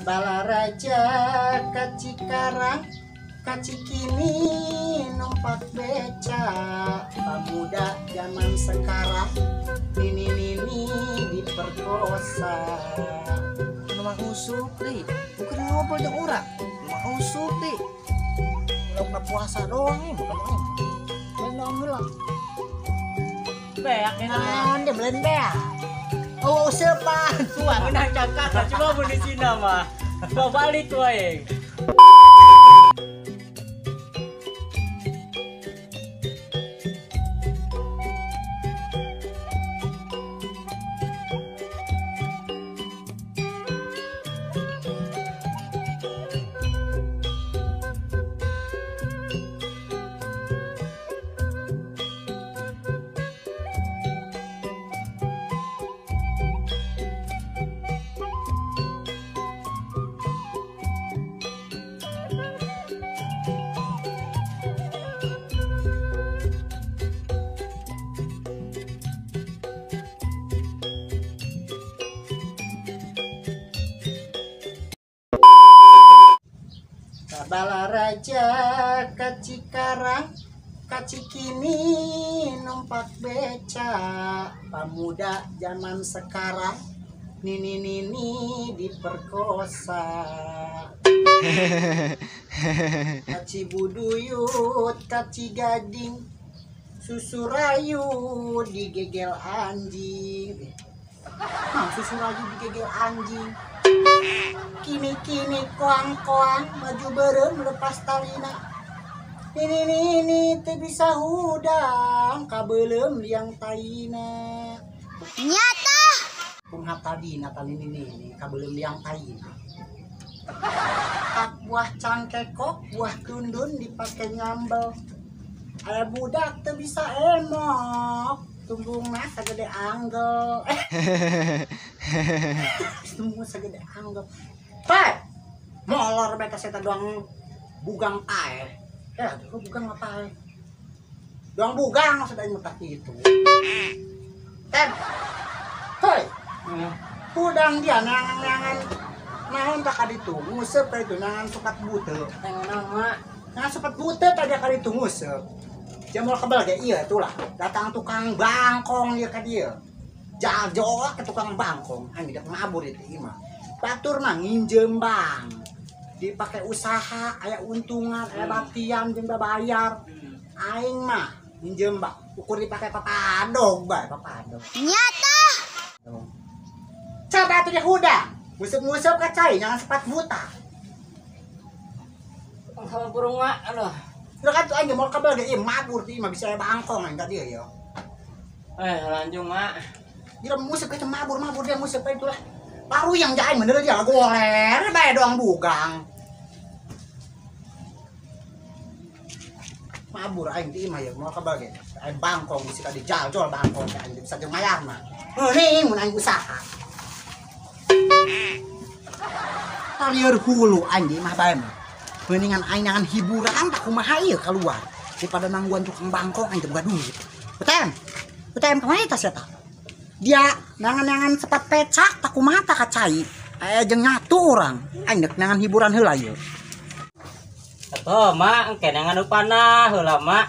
Balaraja kacikarang kacikini numpak beca, pemuda zaman sekarang nini diperkosa. Memang usuk deh, bukan ngobrol yang orang. Memang usuk deh. Kalau nggak puasa doang nih, bukan ini. Belum hilang. Beak Nah, dia belen beak. Oh, sepan. Tua menang cakap, cuma pun di sini mah. Bawa balik tuh aing. Balaraja kacikarang kacikini numpak beca, pemuda zaman sekarang nini diperkosa. Kaci buduyut kaci gading susu rayu digegel anjing. Susu rayu digegel anjing. Kini koang maju berem lepas talina. Ini teu bisa hudang kabelem liang taina. Nyata. Punha tadina tali ini kabelem liang taina. Tak buah cangkekok, buah tundun dipakai nyambel. Aya budak teu bisa emok. Tunggungna sagede anggel. Tunggu sagede anggel. Pak, molor beta saya doang bugang air. Ya, itu bugang apa? Doang bugang maksudnya mutak itu. Tem, hoi, udang dia nangan naon tak kali itu ngusep itu nangan sukat bute. Nangan sukat bute tadi kali itu ngusep. Jamur kebal kayak iya itulah datang tukang bangkong ya ke dia jago ke tukang bangkong anjing dak mabur itu mah batur mah nginjem bang dipakai usaha aya untungan aya batian jeung bayar aing mah nginjem bang ukur dipakai papadog bae papadog Nyata. coba tuh dia hudang ngusep ka cai jangan sepat buta Sama burung mak, aduh. udah kan tuh anjing mau kabel ge mabur ti mah bisa bangkong enggak dia ya Lanjung mak. dia musik ke mabur dia musik itu lah baru yang jain bener dia goler bae doang bugang mabur aing ti mah ya mau kabel ge aing bangkong musik di jal-jol bangkong aing bisa jeung mayar mah heuning mun aing usaha talieur hulu anjing mah bae mah mendingan aing nangan hiburan tak kumaha ieu keluar daripada nangguan tukang bangkong aing teu boga duit. Betem kemana tas eta? Dia nangan sepat pecak tak kumaha tak kacai. Aya jeung nyatu urang. Aing dek nangan hiburan heula ieu. Atuh mak, engke nangan upana heula mak.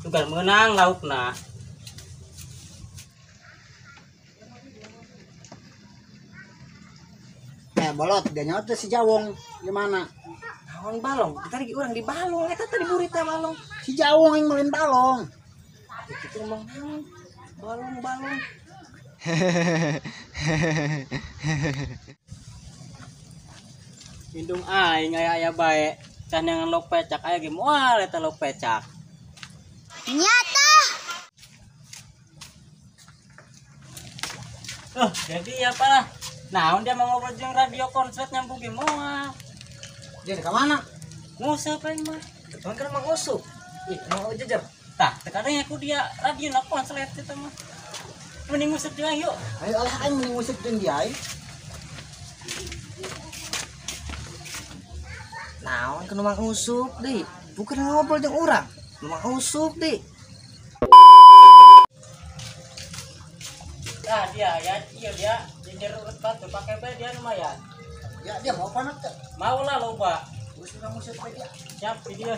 Tugan meunang laukna. Bolot dia nyaut si Jawong gimana? Orang balong, tadi orang di balong, eta tadi burita balong. Si Jawong yang melin balong. Kita ngomong balong. Indung aing aya bae. Can nangan lok pecak aya ge moal eta lok pecak. Nyata. Jadi apa lah? Naon dia mau ngobrol jeung radio konslet nyambung ge moal. Dia ke mana? Ngusep aing mah. Ketuan kan emang usuk. Ih, mau jejer. Tah, terkadang aku dia radio na konslet itu mah. Mending ngusep jeung aing yuk. Ayo alah aing mending musik jeung dia aing. Naon kan emang usuk deh. Bukan ngobrol jeung urang. Emang usuk deh. Nah dia ya, iya dia jejer urut batu pakai bae dia lumayan. Ya dia mau apa nak? Mau lah loba. Gue sudah musik dia. Siap video.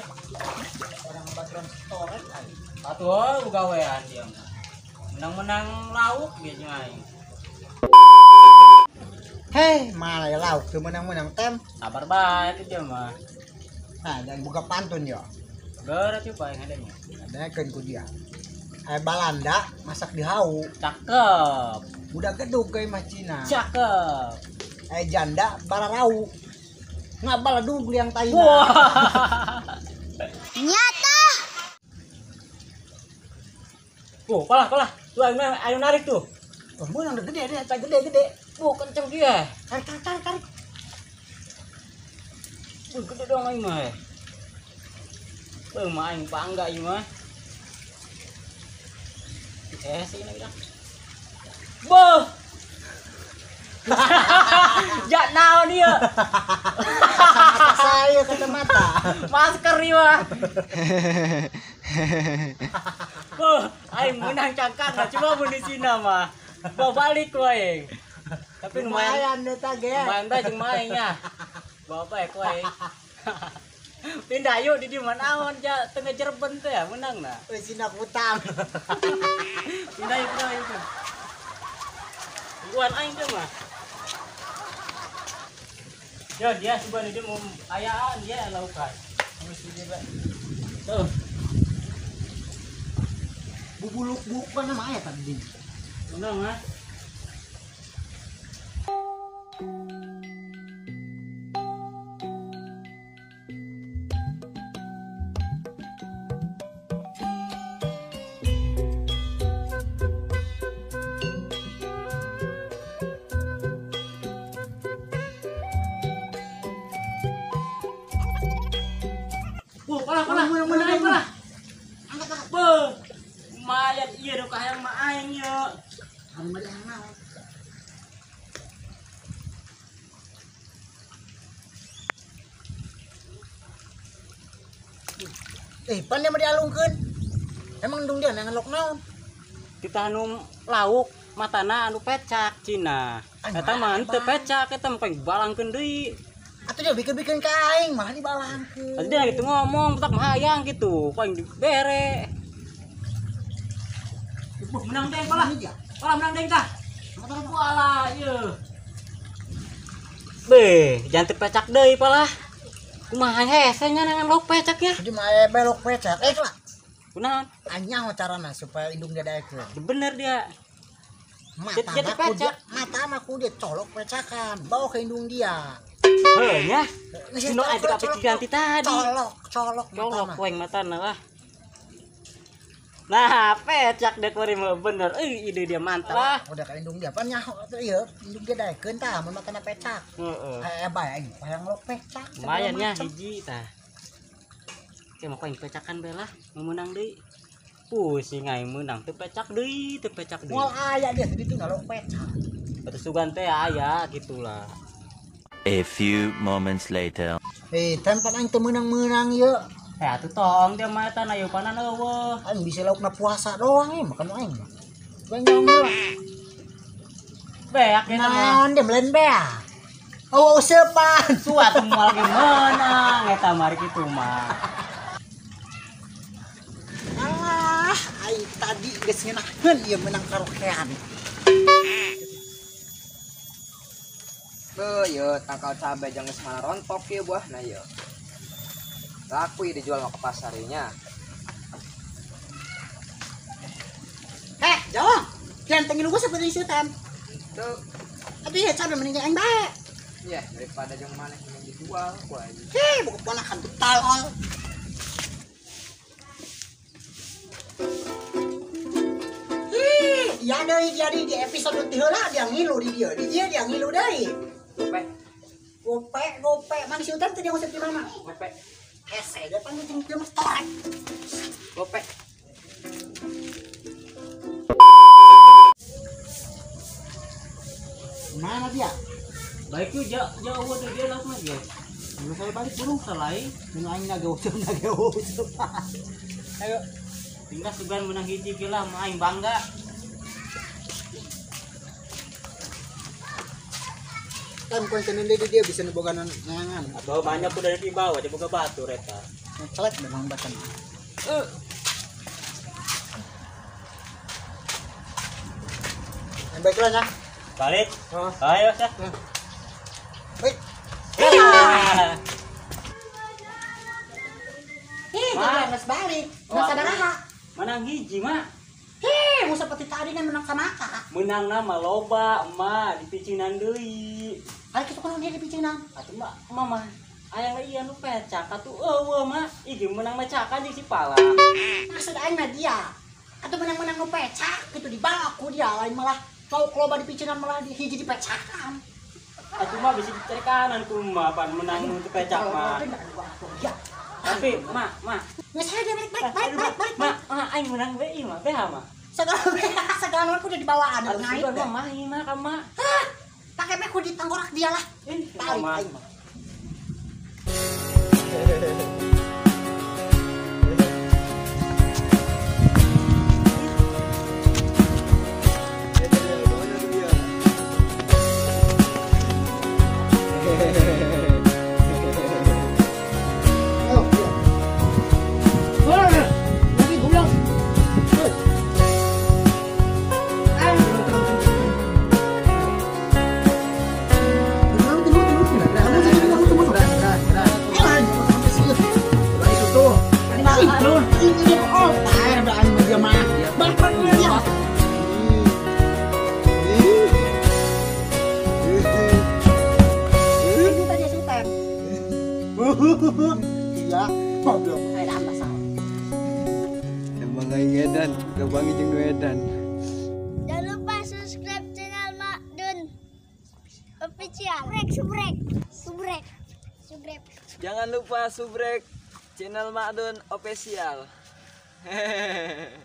Orang ngebaturan storage aja. Atuh gawean dia. Menang-menang lauk dia nyai. Hei, malah ya lauk tuh menang-menang tem. Sabar bae itu dia mah. Nah, dan buka pantun ya. Berat coba yang adanya. Ada kan ku dia. Balanda masak di hau. Cakep. Udah gedug kayak mah Cina. Cakep. Janda bararau. Ngabal dulu yang taina. Wah. Nyata. Oh, kalah. Tuh ayo narik tuh. Oh, menang udah gede deh, gede. Kenceng dia. Tarik. Gede dong aing mah. Mah aing bangga ieu mah. Sih ini bilang. Boh. Jak naon dia. Saya kacamata. Masker ieu mah. Boh, aing menang cangkang cuma mun di Cina mah. Bawa balik wae. Tapi lumayan deh tage. lumayan teh jeung mainnya. Bawa baik wae. Pindah yuk di mana awan ja tengah Jerben teh ya menang nah. Wes Cina kutang. Pindah yuk. Buan aing teh mah. Yo dia sebenarnya dia mau ayaan dia laukan. Mesti dia. Tuh. Bubuluk bukan nama ayat tadi. Menang ah. Kalah. Angkat. Beuh. Lumayan ieu do kahayang mah aing ye. Hari mah yang naon. Pandai mah dialungkeun. Emang dung dia ngangelok naon? Kita anu lauk matana anu pecak Cina. Eta mah teu pecak, eta mah paling balangkeun deui. Atuh dia bikin-bikin ka aing mah dibalangkeun. Tadi dia gitu ngomong, tak mahayang gitu, paling dibere. Menang deng palah. Palah menang deng tah. Motor bola ieu. Beh, jangan terpecak deui palah. Kumaha hese nya ngan lauk pecak ya. Jadi mah belok pecak. Lah. Kunaon? Anyang carana supaya indung dia daekeun. Bener dia. Jadi pecak. Mata mah ku dia colok pecakan, bawa ke indung dia. Heuh nya. Sino aya teu kapikiran ti tadi. Colok Colok poeng matana lah. Nah, pecak dek mari mah bener. Ide dia mantap lah. Udah ka indung dia pan nyaho atuh ieu, indung dia daekeun tah mun makana pecak. Heeh. Bae aing hayang ngelok pecak. Lumayan nya hiji tah. Oke, mah poeng pecakan bae lah, mau menang deui. Pusing aing menang teu pecak deui. Moal aya dia tadi tuh ngelok pecak. Atuh sugan teh aya gitulah. A few moments later. Tempat aing teu meunang-meunang ieu. Atuh tong dia mah eta na yupanan eueuh. Aing bisa laukna puasa doang makan aing mah. Banyak lah. Beak eta mah. Naon dia melen bea. Oh, sepan. Suatu moal ge meunang eta mari kitu mah. Alah, aing tadi geus ngeunaheun ieu menang karaokean. Yo, tangkal cabai jangan semana rontok ya buah, nah yo. Laku ya dijual mau ke pasarinya. Jawab. Kian tengin gua seperti isutan. Tuh, Aduh ya cabe mending aing bae. ya daripada yang mana yang dijual, buah. Bukan ponakan betal ol. Ya deui jadi di episode teu heula dia ngilu di dia. Di dia ngilu deui. Gope, mana si Utan teh dia ngusip di mana? Gope, Hese, dia panggil dia mah storek. gope. Mana dia? Baik yuk jauh dari dia langsung aja. Lu saya balik burung Salai. mun aing nageuseum. Ayo. Tinggal sugan menang hiji ge lah mah aing bangga. Kan konten dia bisa neboganan nyangan. Atau banyak udah dari bawah coba ke batu reta. Celek memang batan. Baiklah ya. Balik. Oh. Ayo sah. Baik. Ma. Mas balik. Oh, Mas sabaraha? Menang hiji mak. Mau seperti tadi kan menang sama Kak. Menang nama loba emak di picinan deui. Ada kita kan dia di picinan. Atuh mak mama aya ieu nu pecak atuh eueuh mak. Ih menang mecakan jeung si pala. Maksud aing mah dia. Atau menang-menang nu pecak gitu di baku dia lain malah kau loba di picinan malah di hiji dipecakan. Atuh mah bisa dicari kanan tuh mah pan menang nu pecak mah. Ya. Tapi mak Nggak saya dia balik. mak aing menang deui mah beha mah. Segala aku udah dibawaan Harus naik. juga mah main mah ka mak. Pakai meku di tengkorak dia lah. Balik Mama. aing mah. Iya, goblok. Ada apa salah? Emang aing edan, gabangi jeung nu edan. Jangan lupa subscribe channel Mak Dun Official. Subrek. Jangan lupa subrek channel Makdun Official. Hehehe.